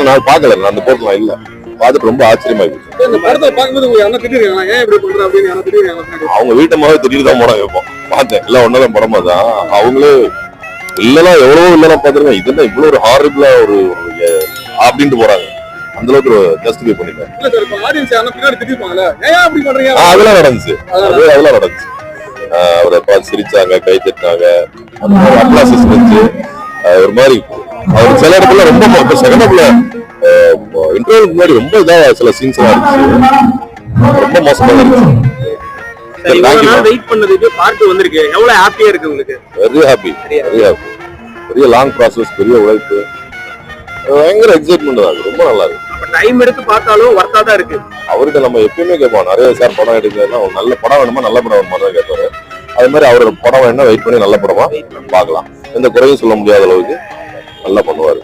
நான் பாக்கல, நான் அந்த போர்ட்லாம் இல்ல, பார்த்துட்டு ரொம்ப ஆச்சரியமா இருக்கு. அவங்க வீட்டமாவே திடீர்னு தான் படம் வைப்போம் பார்த்தேன், எல்லாம் ஒன்னதான் படமா தான். அவங்களே இல்லலாம் எவ்வளவோ இல்லலாம் பாத்துருக்கேன், இதுதான் இவ்வளவு ஒரு ஹாரிபிளா ஒரு அப்படின்ட்டு போறாங்க. அந்த அளவுக்கு ஜஸ்டிஃபை பண்ணிட்டேன். அதெல்லாம் நடந்துச்சு, அதெல்லாம் நடந்துச்சு. அவரை பார்த்து சிரிச்சாங்க, கை தட்டினாங்க, அப்ளாசஸ் வச்சு ஒரு மாதிரி. அவர் சில இடத்துல ரொம்ப செகண்டப்ல இன்டர்வல் முன்னாடி ரொம்ப இதா சில சீன்ஸ் எல்லாம் இருந்துச்சு, ரொம்ப மோசமா இருந்துச்சு. வெயிட் பண்ணதுக்கு பார்ட் வந்திருக்கு, எவ்வளவு ஹாப்பியா இருக்கு உங்களுக்கு? Very happy, very happy. பெரிய லாங் ப்ராசஸ், பெரிய உழைப்பு, பயங்கர எக்ஸைட்மெண்ட் தான், ரொம்ப நல்லா இருக்கு. டைம் எடுத்து பார்த்தாலும் வர்த்தா தான் இருக்கு. அவர்கிட்ட நம்ம எப்பயுமே கேட்போம், நிறைய சார் படம் எடுக்கிறதுனா நல்ல படம் வேணுமா, நல்ல படம் வேணுமா தான் கேட்பாரு. அது மாதிரி அவரோட படம் வேணும்னா வெயிட் பண்ணி நல்ல படமா பார்க்கலாம், எந்த குறையும் சொல்ல முடியாத அளவுக்கு நல்லா பண்ணுவாரு.